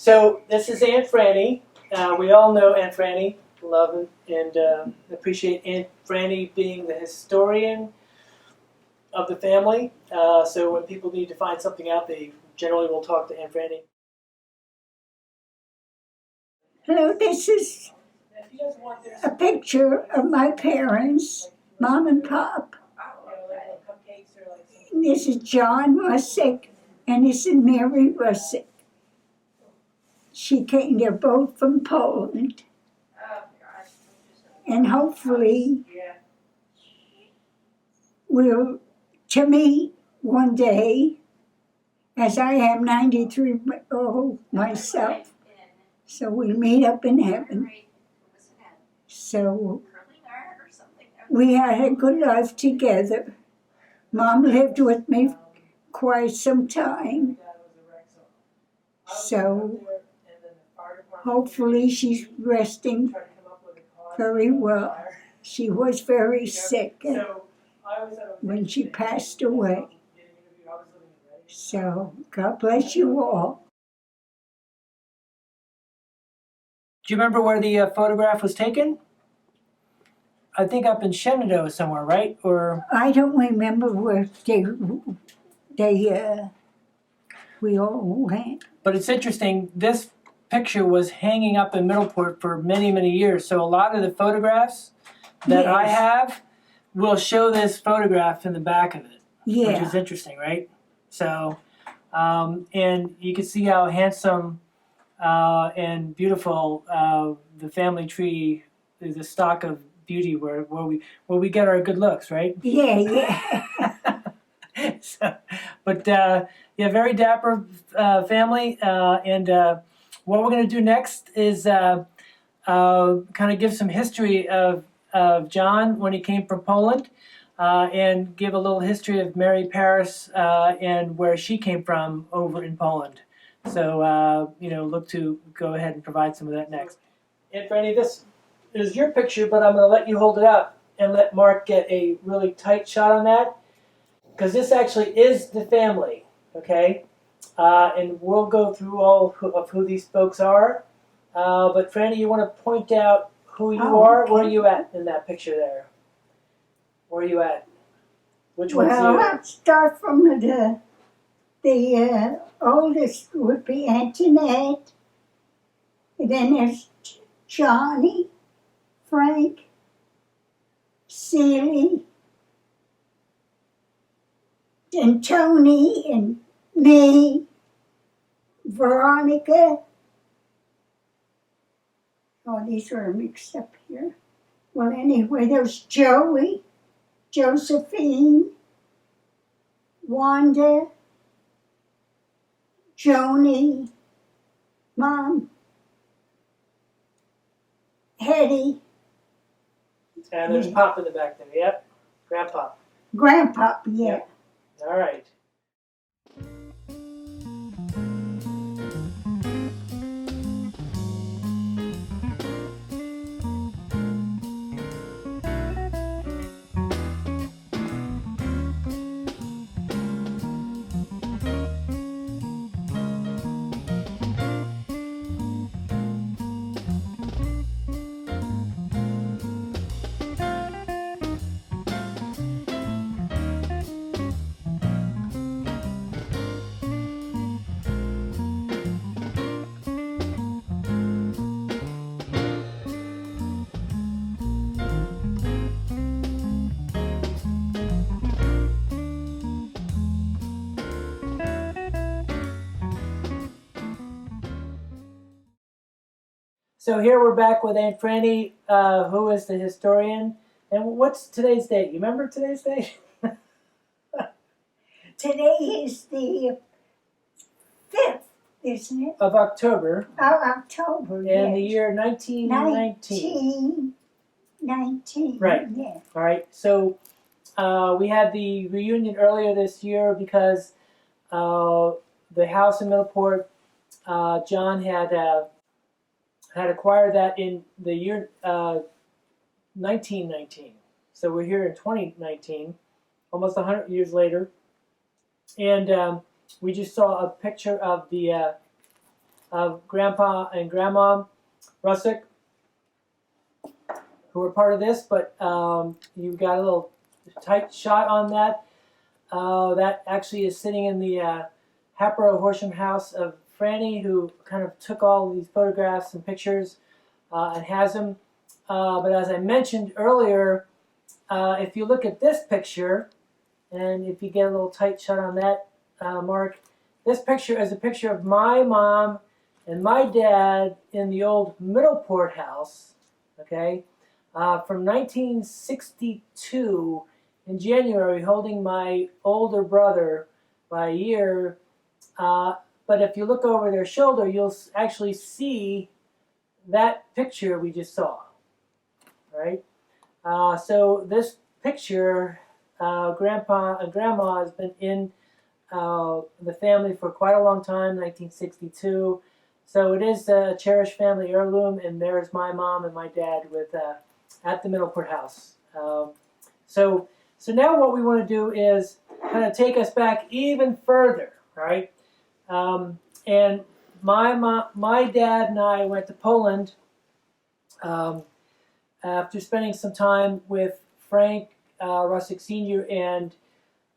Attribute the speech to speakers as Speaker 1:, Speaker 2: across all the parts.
Speaker 1: So this is Aunt Franny. We all know Aunt Franny, love and appreciate Aunt Franny being the historian of the family. So when people need to find something out, they generally will talk to Aunt Franny.
Speaker 2: Hello, this is a picture of my parents, Mom and Pop. And this is John Russek, and this is Mary Russek. They're both from Poland. And hopefully we'll to meet one day, as I am 93 old myself. So we'll meet up in heaven. So we had a good life together. Mom lived with me quite some time. So hopefully she's resting very well. She was very sick when she passed away. So God bless you all.
Speaker 1: Do you remember where the photograph was taken? I think up in Shenandoah somewhere, right? Or
Speaker 2: I don't remember where we all went.
Speaker 1: But it's interesting. This picture was hanging up in Middleport for many, many years. So a lot of the photographs that I have will show this photograph in the back of it, which is interesting, right? So, and you can see how handsome and beautiful the family tree is, a stock of beauty where we get our good looks, right?
Speaker 2: Yeah.
Speaker 1: So, but very dapper family, and what we're going to do next is kind of give some history of John when he came from Poland, and give a little history of Mary Paris and where she came from over in Poland. So, look to go ahead and provide some of that next. And Franny, this is your picture, but I'm going to let you hold it up and let Mark get a really tight shot on that, because this actually is the family, okay? And we'll go through all of who these folks are. But Franny, you want to point out who you are? Okay. Where are you at in that picture there? Where are you at? Which one's you?
Speaker 2: Well, let's start from the oldest would be Antoinette. And then there's Johnny, Frank, Celie, and Tony, and me, Veronica. Oh, these are mixed up here. Well, anyway, there's Joey, Josephine, Wanda, Joni, Mom, Hetty.
Speaker 1: And there's Pop in the back there, yep.
Speaker 2: Grandpa, yeah.
Speaker 1: Yep. All right. So here we're back with Aunt Franny, who is the historian. And what's today's date? You remember today's date?
Speaker 2: Today is the 5th, isn't it?
Speaker 1: Of October.
Speaker 2: Oh, October, yes.
Speaker 1: In the year 1919.
Speaker 2: 1919.
Speaker 1: Right.
Speaker 2: Yeah.
Speaker 1: All right. So we had the reunion earlier this year because the house in Middleport, John had acquired that in the year 1919. So we're here in 2019, almost 100 years later. And we just saw a picture of the of Grandpa and Grandma Russek, who were part of this, but you got a little tight shot on that. That actually is sitting in the Hapro Horsham house of Franny, who kind of took all these photographs and pictures and has them. But as I mentioned earlier, if you look at this picture, and if you get a little tight shot on that, Mark, this picture is a picture of my mom and my dad in the old Middleport house, okay, from 1962 in January, holding my older brother by a year. But if you look over their shoulder, you'll actually see that picture we just saw, right? So this picture, Grandpa and Grandma has been in the family for quite a long time, 1962. So it is a cherished family heirloom, and there's my mom and my dad with at the Middleport house. So now what we want to do is kind of take us back even further, right? And my dad and I went to Poland after spending some time with Frank Russek Sr. and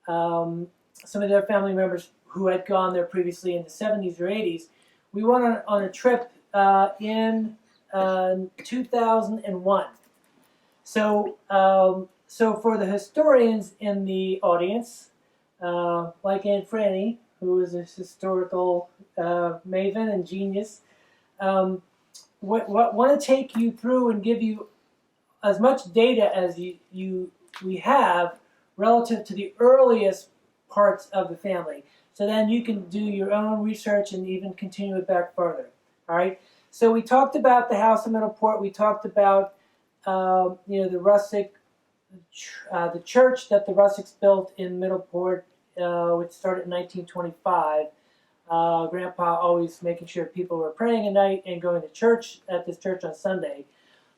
Speaker 1: some of their family members who had gone there previously in the 70s or 80s. We went on a trip in 2001. So for the historians in the audience, like Aunt Franny, who is a historical maven and genius, want to take you through and give you as much data as we have relative to the earliest parts of the family. So then you can do your own research and even continue it back further. All right. So we talked about the house in Middleport. We talked about the Russek, the church that the Russeks built in Middleport, which started in 1925. Grandpa always making sure people were praying at night and going to church at this church on Sunday.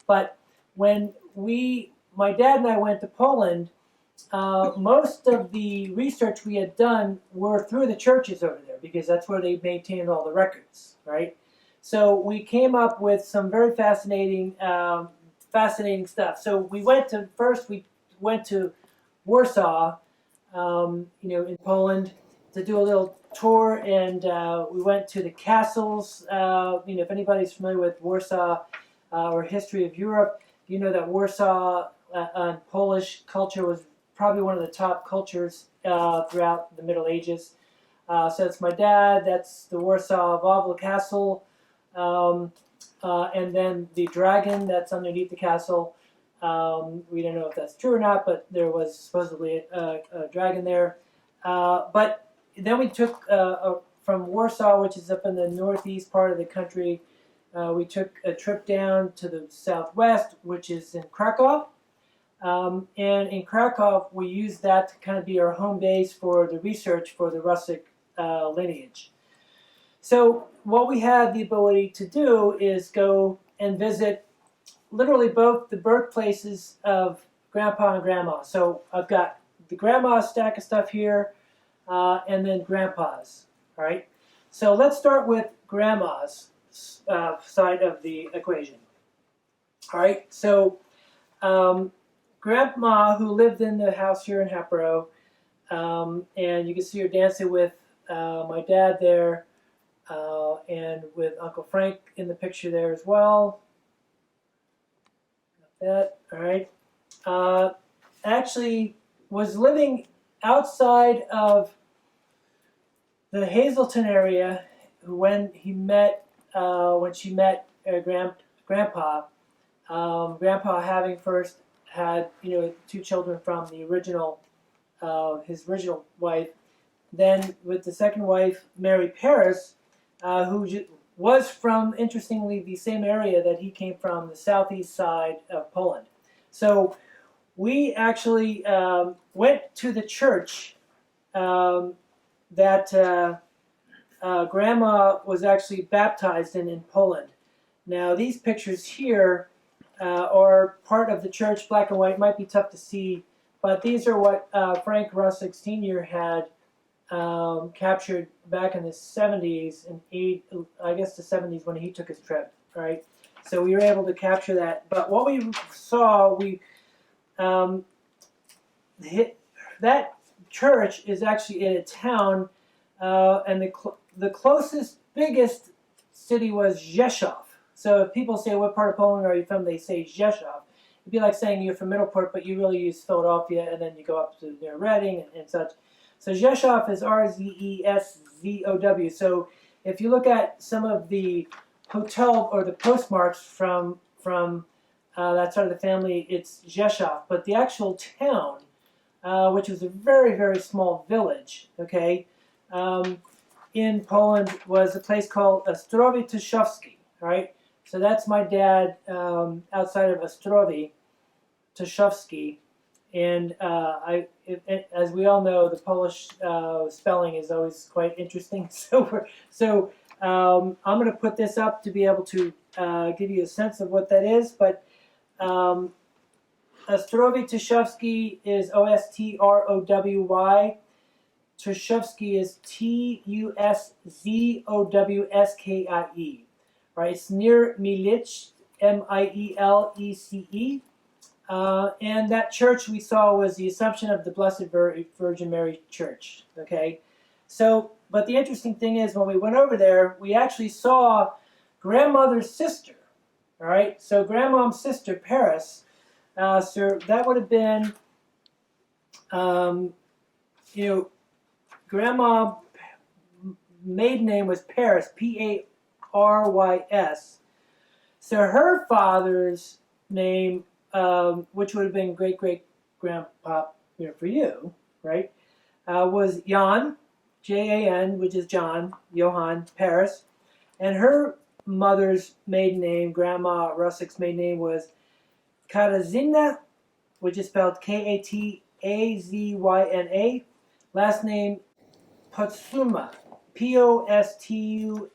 Speaker 1: But when my dad and I went to Poland, most of the research we had done were through the churches over there because that's where they maintained all the records, right? So we came up with some very fascinating stuff. So we went to Warsaw, in Poland, to do a little tour, and we went to the castles. If anybody's familiar with Warsaw or history of Europe, you know that Warsaw and Polish culture was probably one of the top cultures throughout the Middle Ages. So it's my dad, that's the Warsaw Wawel Castle, and then the dragon that's underneath the castle. We don't know if that's true or not, but there was supposedly a dragon there. But then we took, from Warsaw, which is up in the northeast part of the country, we took a trip down to the southwest, which is in Krakow. And in Krakow, we used that to kind of be our home base for the research for the Russek lineage. So what we had the ability to do is go and visit literally both the birthplaces of Grandpa and Grandma. So I've got the Grandma's stack of stuff here, and then Grandpa's. All right. So let's start with Grandma's side of the equation. All right. So Grandma, who lived in the house here in Hapro, and you can see her dancing with my dad there, and with Uncle Frank in the picture there as well. Got that, all right. Actually was living outside of the Hazleton area when she met Grandpa. Grandpa having first had two children from the original his original wife. Then with the second wife, Mary Paris, who was from, interestingly, the same area that he came from, the southeast side of Poland. So we actually went to the church that Grandma was actually baptized in Poland. Now these pictures here are part of the church, black and white, might be tough to see, but these are what Frank Russek Sr. had captured back in the 70s, I guess the 70s when he took his trip, right? So we were able to capture that. But what we saw, um, that church is actually in a town, and the closest, biggest city was Rzeszów. So if people say, what part of Poland are you from, they say Rzeszów. It'd be like saying you're from Middleport, but you really use Philadelphia, and then you go up to near Reading and such. So Rzeszów is Rzeszzow. So if you look at some of the hotel or the postmarks from that side of the family, it's Rzeszów. But the actual town, which was a very, very small village, okay, in Poland, was a place called Ostrowie Tuszowskie, right? So that's my dad outside of Ostrowie Tuszowskie. And as we all know, the Polish spelling is always quite interesting. So I'm going to put this up to be able to give you a sense of what that is. But Ostrowie Tuszowskie is Ostrowy. Tuszowskie is Tuszowskie. Right? It's near Mielec, Mielece. And that church we saw was the Assumption of the Blessed Virgin Mary Church. Okay, so but the interesting thing is when we went over there, we actually saw grandmother's sister. All right, so grandmom's sister Paris. So that would have been, grandma maiden name was Paris, Parys. So her father's name, which would have been great-great-grandpa for you, right, was Jan, Jan, which is John, Johann Paris. And her mother's maiden name, Grandma Russek's maiden name, was Katarzyna, which is spelled Katazyna. Last name Potsuma, Postusma.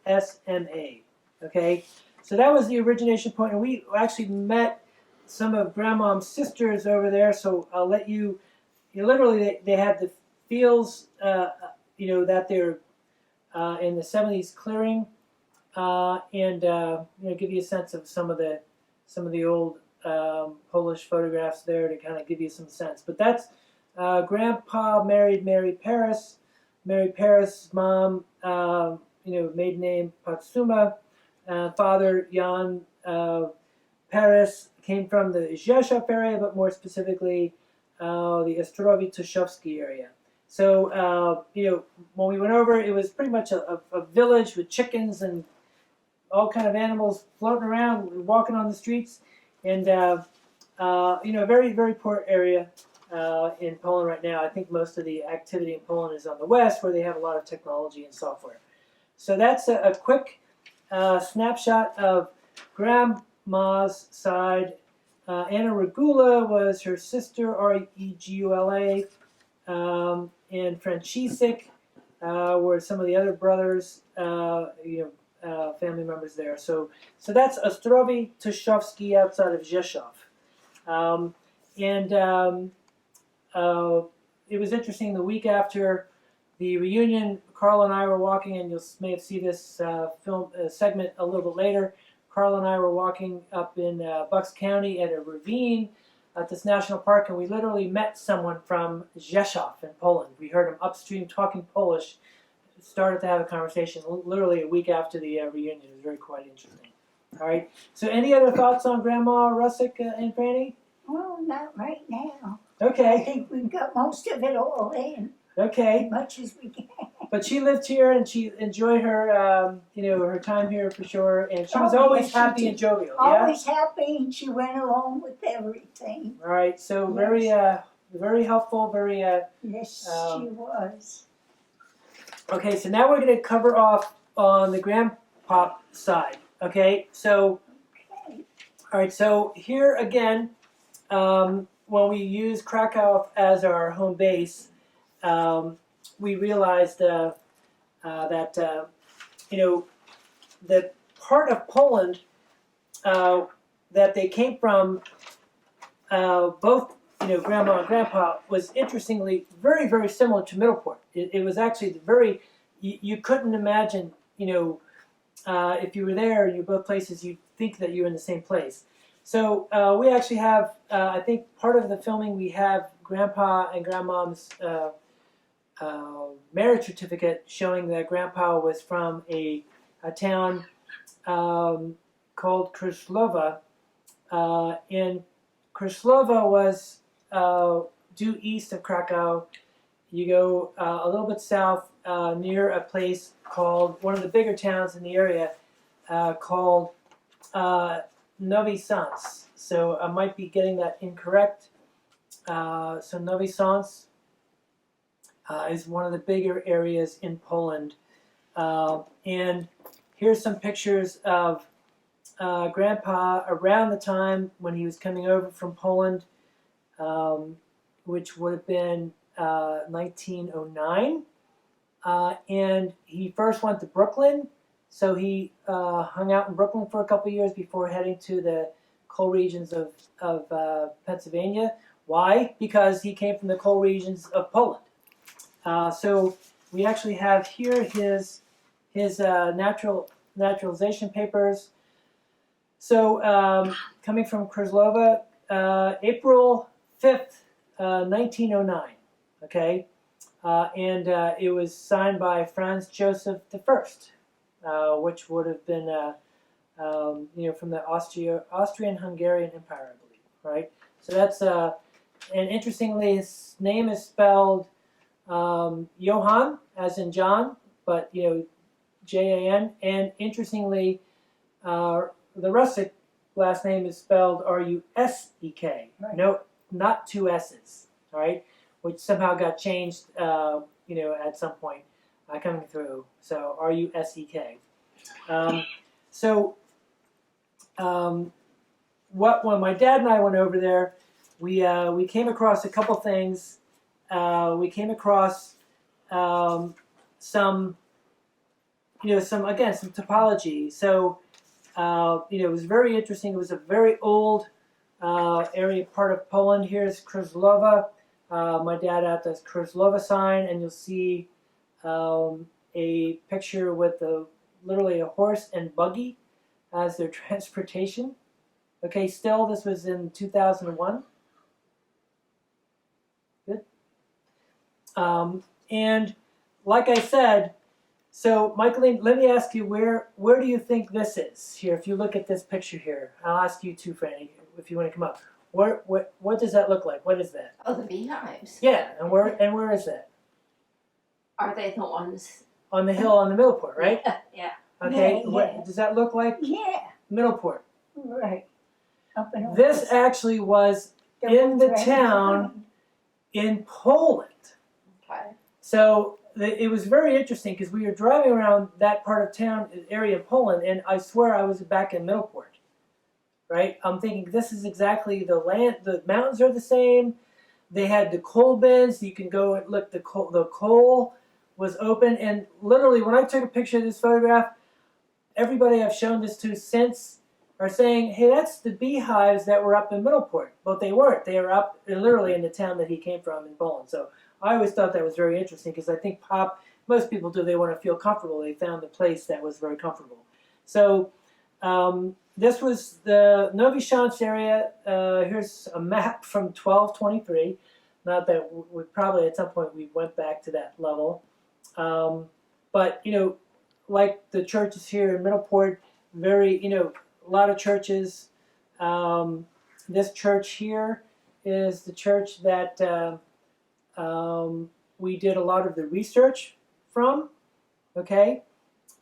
Speaker 1: Okay, so that was the origination point, and we actually met some of grandmom's sisters over there. So I'll let you. Literally, they had the fields, that they're in the 70s clearing, and give you a sense of some of the old Polish photographs there to kind of give you some sense. But that's grandpa married Mary Paris. Mary Paris' mom, maiden name Potsuma. Father Jan Paris came from the Rzeszów area, but more specifically the Ostrowie Tuszowskie area. So when we went over, it was pretty much a village with chickens and all kind of animals floating around, walking on the streets, and a very, very poor area in Poland right now. I think most of the activity in Poland is on the west, where they have a lot of technology and software. So that's a quick snapshot of grandma's side. Anna Regula was her sister, Regula, and Franciszek were some of the other brothers, family members there. So that's Ostrowie Tuszowskie outside of Rzeszów. It was interesting. The week after the reunion, Carl and I were walking, and you may have seen this film segment a little bit later. Carl and I were walking up in Bucks County at a ravine at this national park, and we literally met someone from Rzeszów in Poland. We heard him upstream talking Polish, started to have a conversation literally a week after the reunion. It was very quite interesting. All right. So any other thoughts on Grandma Russek and Franny?
Speaker 2: Well, not right now.
Speaker 1: Okay.
Speaker 2: I think we've got most of it all in.
Speaker 1: Okay.
Speaker 2: As much as we can.
Speaker 1: But she lived here, and she enjoyed her, her time here for sure. And she was always happy and jovial.
Speaker 2: Always happy, and she went along with everything.
Speaker 1: All right. So yes. Very helpful. Very.
Speaker 2: Yes, she was.
Speaker 1: Okay. So now we're going to cover off on the grandpop side. Okay. So. Okay. All right. So here again, when we use Krakow as our home base. We realized that the part of Poland that they came from, both Grandma and Grandpa was interestingly very, very similar to Middleport. It was actually very, you couldn't imagine, if you were there, you both places, you'd think that you're in the same place. So we actually have, I think part of the filming, we have Grandpa and Grandmom's marriage certificate showing that Grandpa was from a town called Kryslova. And Kryslova was due east of Krakow. You go a little bit south near a place called, one of the bigger towns in the area, called Novi Sans. So I might be getting that incorrect. So Novi Sans is one of the bigger areas in Poland. And here's some pictures of Grandpa around the time when he was coming over from Poland, which would have been 1909. And he first went to Brooklyn, so he hung out in Brooklyn for a couple of years before heading to the coal regions of Pennsylvania. Why? Because he came from the coal regions of Poland. So we actually have here his naturalization papers. So coming from Kryslova, April 5th, 1909, okay? And it was signed by Franz Joseph I, which would have been, from the Austrian-Hungarian Empire, I believe, right? So that's, and interestingly, his name is spelled Johann, as in John, but, Jan. And interestingly, the Russek last name is spelled R-U-S-E-K.
Speaker 2: Right.
Speaker 1: No, not two S's, all right? Which somehow got changed, at some point coming through. So R-U-S-E-K. When my dad and I went over there, we came across a couple things. We came across some topology. So it was very interesting. It was a very old area, part of Poland. Here's Kryslova. My dad had this Kryslova sign, and you'll see a picture with literally a horse and buggy as their transportation. Okay, still, this was in 2001. Good. And like I said, so Michaeline, let me ask you, where do you think this is? Here, if you look at this picture here, I'll ask you too, Franny, if you want to come up. What does that look like? What is that?
Speaker 3: Oh, the beehives.
Speaker 1: Yeah, and where is that?
Speaker 3: Are they the ones?
Speaker 1: On the hill on the Middleport, right?
Speaker 3: Yeah.
Speaker 1: Okay,
Speaker 2: Yeah,
Speaker 1: what does that look like?
Speaker 2: Yeah,
Speaker 1: Middleport.
Speaker 2: right. Up and over.
Speaker 1: This actually was in the town in Poland.
Speaker 3: Okay.
Speaker 1: So it was very interesting because we were driving around that part of town, area of Poland, and I swear I was back in Middleport. Right? I'm thinking this is exactly the land. The mountains are the same. They had the coal bins. You can go and look. The coal was open, and literally, when I took a picture of this photograph, everybody I've shown this to since are saying, "Hey, that's the beehives that were up in Middleport." But they weren't. They were up literally in the town that he came from in Poland. So I always thought that was very interesting because I think most people do. They want to feel comfortable. They found a place that was very comfortable. So. This was the Novi Sans area. Here's a map from 1223. Not that we probably at some point we went back to that level. But, like the churches here in Middleport, a lot of churches. This church here is the church that we did a lot of the research from, okay,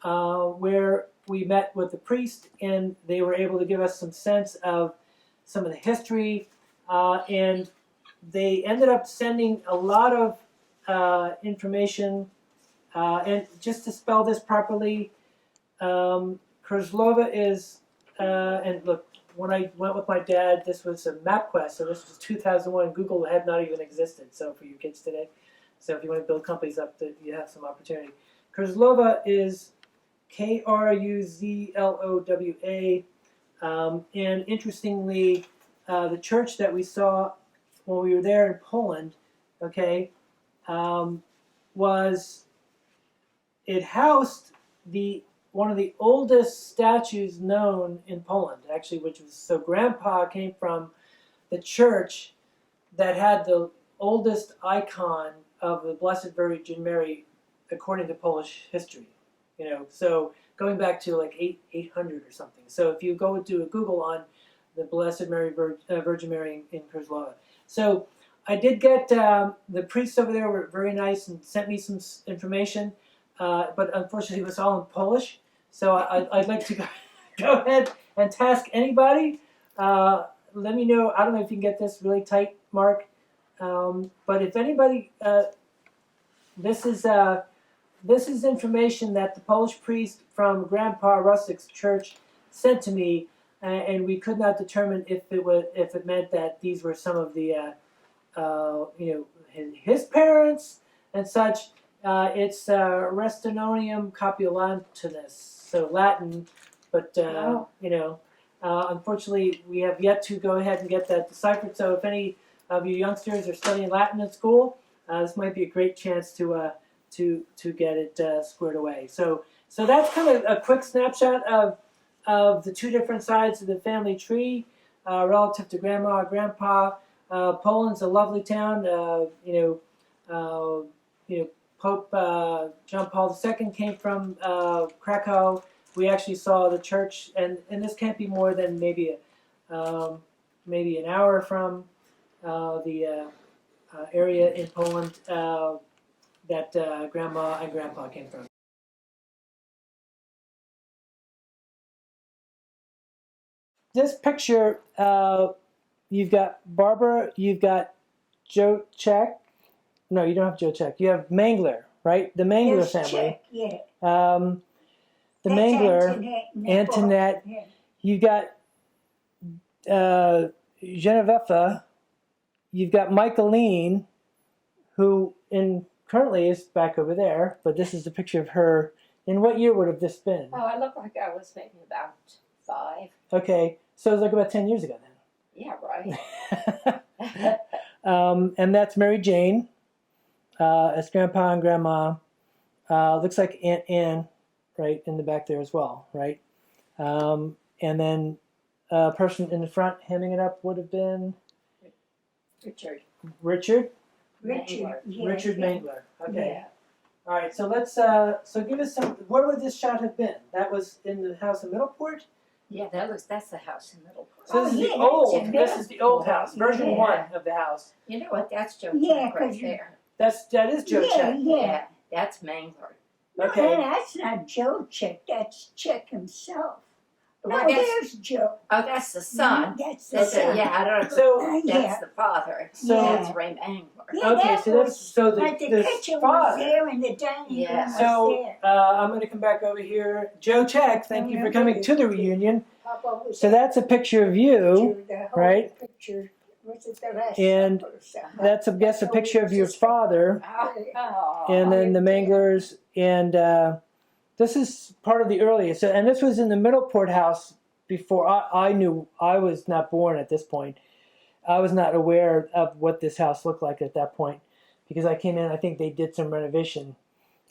Speaker 1: where we met with the priest, and they were able to give us some sense of some of the history, and they ended up sending a lot of information. And just to spell this properly, Kryslova is, and look, when I went with my dad, this was a MapQuest, so this was 2001. Google had not even existed, so for you kids today. So if you want to build companies up, you have some opportunity. Kryslova is Kruzlowa, and interestingly, the church that we saw when we were there in Poland, okay, was it housed one of the oldest statues known in Poland, actually, which was, so Grandpa came from the church that had the oldest icon of the Blessed Virgin Mary, according to Polish history. So going back to like 800 or something. So if you go do a Google on the Blessed Virgin Mary in Krzyżowa. So I did get, the priests over there were very nice and sent me some information, but unfortunately it was all in Polish. So I'd like to go ahead and task anybody. Let me know. I don't know if you can get this really tight, Mark. But if anybody, this is information that the Polish priest from Grandpa Russek's church sent to me, and we could not determine if it meant that these were some of the his parents and such. It's Restinonium Copulantinus, so Latin, but unfortunately we have yet to go ahead and get that deciphered. So if any of you youngsters are studying Latin in school, this might be a great chance to get it squared away. So that's kind of a quick snapshot of the two different sides of the family tree relative to Grandma and Grandpa. Poland's a lovely town. Pope John Paul II came from Krakow. We actually saw the church, and this can't be more than maybe an hour from the area in Poland that Grandma and Grandpa came from. This picture, you've got Barbara, you've got Joe Czech. No, you don't have Joe Czech. You have Mangler, right? The Mangler family.
Speaker 2: Czech, yeah.
Speaker 1: The
Speaker 2: That's
Speaker 1: Mangler, Antoinette.
Speaker 2: Yeah.
Speaker 1: You've got Genevieve. You've got Michaeline, who currently is back over there, but this is a picture of her. In what year would have this been?
Speaker 3: Oh, I look like I was maybe about 5.
Speaker 1: Okay, so it was like about 10 years ago then.
Speaker 3: Yeah, right.
Speaker 1: And that's Mary Jane. It's Grandpa and Grandma. Looks like Aunt Anne, right, in the back there as well, right? And then a person in the front hemming it up would have been
Speaker 3: Richard.
Speaker 1: Richard
Speaker 3: Mangler.
Speaker 2: Yeah,
Speaker 1: Richard
Speaker 2: yeah.
Speaker 1: Mangler. Okay.
Speaker 3: Yeah.
Speaker 1: All right. So let's. So give us some. Where would this shot have been? That was in the house in Middleport.
Speaker 3: Yeah, that's the house in Middleport.
Speaker 1: So this is the
Speaker 2: yeah,
Speaker 1: old.
Speaker 2: that's in
Speaker 1: This is the old house, version
Speaker 3: Yeah.
Speaker 1: 1 of the house.
Speaker 3: You know what? That's Joe
Speaker 2: Yeah,
Speaker 3: Czech right
Speaker 2: 'cause you-
Speaker 3: there.
Speaker 1: That is Joe
Speaker 2: Yeah,
Speaker 1: Czech.
Speaker 2: yeah.
Speaker 3: That's Mangler.
Speaker 2: No,
Speaker 1: Okay.
Speaker 2: that's not Joe Czech. That's Czech himself. No,
Speaker 3: Well, that's-
Speaker 2: there's Joe.
Speaker 3: Oh, that's the son.
Speaker 2: That's the
Speaker 3: That's
Speaker 2: son.
Speaker 3: yeah, I don't know.
Speaker 1: So
Speaker 3: That's
Speaker 2: yeah.
Speaker 3: the father.
Speaker 1: So-
Speaker 3: That's Ray Mangler.
Speaker 2: Yeah,
Speaker 1: okay.
Speaker 2: that
Speaker 1: So that's
Speaker 2: was,
Speaker 1: so
Speaker 2: but the
Speaker 1: the
Speaker 2: kitchen was
Speaker 1: father.
Speaker 2: there and the dining room
Speaker 3: Yeah.
Speaker 2: was
Speaker 1: So
Speaker 2: there.
Speaker 1: I'm going to come back over here. Joe Czech, thank you for coming to the reunion.
Speaker 2: Papa was
Speaker 1: So that's a picture of you.
Speaker 2: picture, the whole
Speaker 1: right?
Speaker 2: Picture. Was it the last
Speaker 1: And
Speaker 2: supper or something?
Speaker 1: That's, I guess, a picture of your father.
Speaker 3: Oh,
Speaker 1: And then the
Speaker 2: yeah.
Speaker 1: Manglers, and this is part of the earliest. So, and this was in the Middleport house before I knew. I was not born at this point. I was not aware of what this house looked like at that point because I came in. I think they did some renovation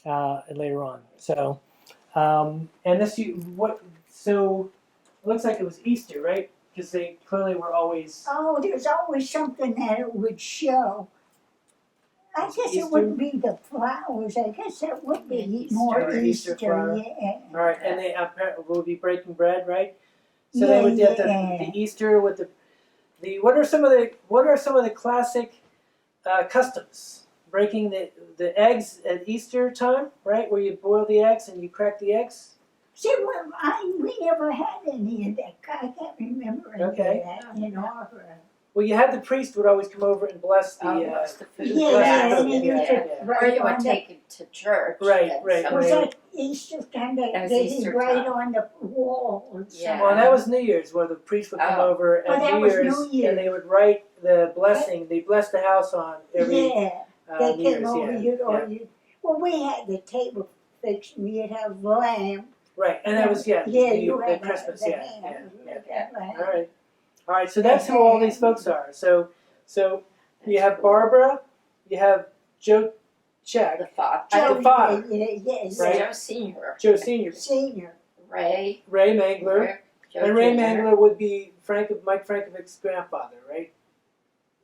Speaker 1: later on. So, and this so it looks like it was Easter, right? Because they clearly were always.
Speaker 2: Oh, there's always something that it would show. I
Speaker 1: It's
Speaker 2: guess
Speaker 1: Easter?
Speaker 2: it wouldn't be the flowers. I guess that would be
Speaker 3: Easter.
Speaker 2: more
Speaker 1: Easter
Speaker 2: Easter.
Speaker 1: flower.
Speaker 2: Yeah.
Speaker 1: All right, and they will be breaking bread, right? So
Speaker 2: Yeah,
Speaker 1: they would get
Speaker 2: yeah.
Speaker 1: the Easter with the what are some of the classic customs? Breaking the eggs at Easter time, right? Where you boil the eggs and you crack the eggs.
Speaker 2: See, we never had any of that. I can't remember any
Speaker 1: Okay.
Speaker 2: of that in our.
Speaker 1: Well, you had the priest would always come over and bless the.
Speaker 3: bless the food.
Speaker 2: Yeah,
Speaker 1: Bless the
Speaker 2: and
Speaker 1: food,
Speaker 2: then you
Speaker 1: yeah,
Speaker 2: took
Speaker 1: yeah.
Speaker 3: Or you would
Speaker 2: on
Speaker 3: take it to church.
Speaker 1: Right,
Speaker 3: and
Speaker 1: right.
Speaker 2: Was
Speaker 3: somebody-
Speaker 2: that Easter time that
Speaker 3: That was
Speaker 2: they
Speaker 3: Easter
Speaker 2: right
Speaker 3: time.
Speaker 2: on the wall? Or
Speaker 3: Yeah.
Speaker 2: something?
Speaker 1: Well, that was New Year's, where the priest would come
Speaker 3: Oh.
Speaker 1: over
Speaker 2: Oh,
Speaker 1: at
Speaker 2: that
Speaker 1: New
Speaker 2: was
Speaker 1: Year's,
Speaker 2: New Year's.
Speaker 1: and they would write the blessing. They blessed the house on every
Speaker 2: Yeah, they
Speaker 1: New
Speaker 2: came
Speaker 1: Year's.
Speaker 2: over.
Speaker 1: Yeah.
Speaker 2: Well, we had the table fixed. And you'd have lamb.
Speaker 1: Right, and that was
Speaker 2: Yeah,
Speaker 1: the
Speaker 2: you had
Speaker 1: Christmas.
Speaker 2: the
Speaker 1: Yeah.
Speaker 2: ham.
Speaker 1: Yeah.
Speaker 3: Yeah.
Speaker 1: All right, all right. So that's who all these folks are. So You have Barbara. You have Joe Check.
Speaker 3: The father.
Speaker 1: Joe- the father.
Speaker 2: Yes.
Speaker 1: Right.
Speaker 3: Joe Senior.
Speaker 1: Joe Senior.
Speaker 2: Senior.
Speaker 3: Ray.
Speaker 1: Ray Mangler.
Speaker 3: Rick, Joe
Speaker 1: And Ray
Speaker 3: Jr.
Speaker 1: Mangler would be Mike Frankovic's grandfather, right?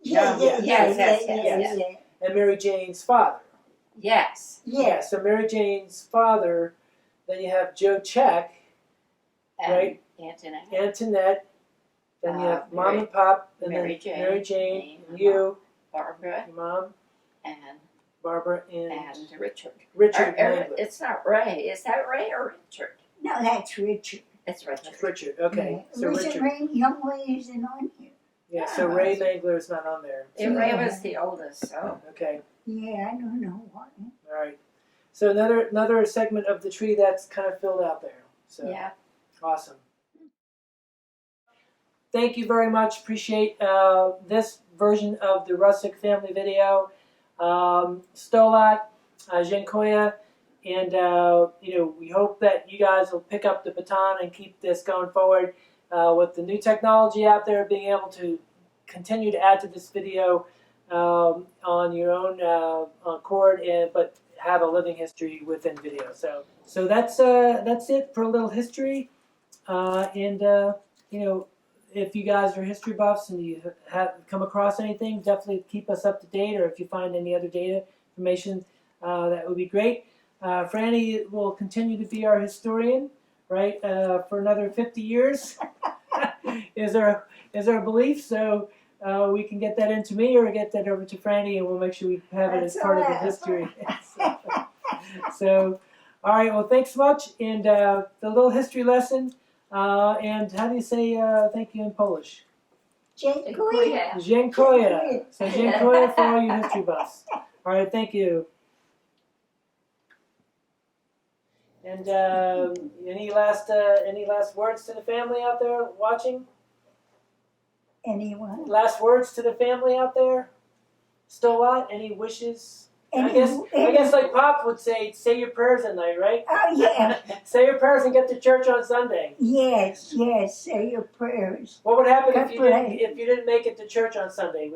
Speaker 2: Yeah,
Speaker 1: Yeah,
Speaker 3: yes.
Speaker 1: And Mary Jane's father.
Speaker 3: Yes.
Speaker 1: Yeah, so Mary Jane's father, then you have Joe Check,
Speaker 3: And
Speaker 1: right?
Speaker 3: Antoinette.
Speaker 1: Antoinette, then you have Mom
Speaker 3: Mary-
Speaker 1: and Pop, and
Speaker 3: Mary
Speaker 1: then
Speaker 3: Jane,
Speaker 1: Mary Jane,
Speaker 3: me,
Speaker 1: and you,
Speaker 3: Barbara
Speaker 1: your mom,
Speaker 3: and
Speaker 1: Barbara, and
Speaker 3: Richard.
Speaker 1: Richard
Speaker 3: Or,
Speaker 1: Mangler.
Speaker 3: it's not Ray. Is that Ray or Richard?
Speaker 2: No, that's Richard.
Speaker 3: It's Richard.
Speaker 1: That's Richard, okay.
Speaker 2: Yeah.
Speaker 1: So
Speaker 2: Richard
Speaker 1: Richard,
Speaker 2: Ray, young lady isn't on here.
Speaker 1: yeah, so
Speaker 3: Yeah.
Speaker 1: Ray Mangler is not on there.
Speaker 3: And Ray
Speaker 2: Yeah.
Speaker 3: was the oldest, so.
Speaker 1: Okay,
Speaker 2: Yeah, I don't know why.
Speaker 1: all right. So another segment of the tree that's kind of filled out there. So
Speaker 3: Yeah.
Speaker 1: awesome. Thank you very much. Appreciate this version of the Russek family video. Stolat, Dziękuję, and we hope that you guys will pick up the baton and keep this going forward with the new technology out there, being able to continue to add to this video on your own accord, but have a living history within video. So that's it for a little history, if you guys are history buffs and you have come across anything, definitely keep us up to date, or if you find any other data information, that would be great. Franny will continue to be our historian, right, for another 50 years, is our belief. So we can get that into me or get that over to Franny, and we'll make sure we have it as
Speaker 2: That's
Speaker 1: part of
Speaker 2: all
Speaker 1: the
Speaker 2: right.
Speaker 1: history. So, all right, well, thanks much. And the little history lesson, and how do you say thank you in Polish?
Speaker 2: Dziękuję.
Speaker 1: Dziękuję. So dziękuję for all you history buffs. All right, thank you. And any last words to the family out there watching?
Speaker 2: Anyone?
Speaker 1: Last words to the family out there? Still lot? Any wishes? I
Speaker 2: Any-
Speaker 1: guess like Pop would say your prayers at night, right?
Speaker 2: Oh, yeah.
Speaker 1: Say your prayers and get to church on Sunday.
Speaker 2: Yes, say your prayers.
Speaker 1: What would happen
Speaker 2: God
Speaker 1: if you didn't make it to church on Sunday?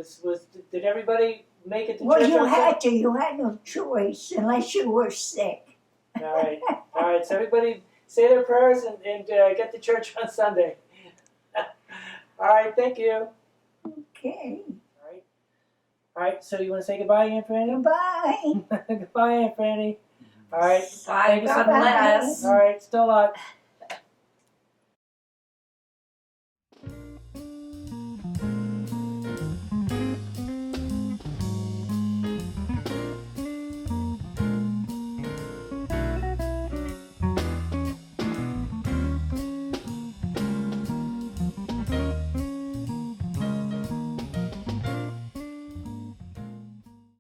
Speaker 1: Did everybody make it to
Speaker 2: Well,
Speaker 1: church
Speaker 2: you
Speaker 1: on Sunday?
Speaker 2: had to. You had no choice unless you were sick.
Speaker 1: All right. So everybody say their prayers and get to church on Sunday. All right, thank you.
Speaker 2: Okay.
Speaker 1: All right. So you want to say goodbye, Aunt Franny?
Speaker 2: Goodbye.
Speaker 1: Goodbye, Aunt Franny. All right.
Speaker 3: Bye.
Speaker 1: Thank you so
Speaker 3: God
Speaker 1: much.
Speaker 3: bless.
Speaker 1: All right. Still up.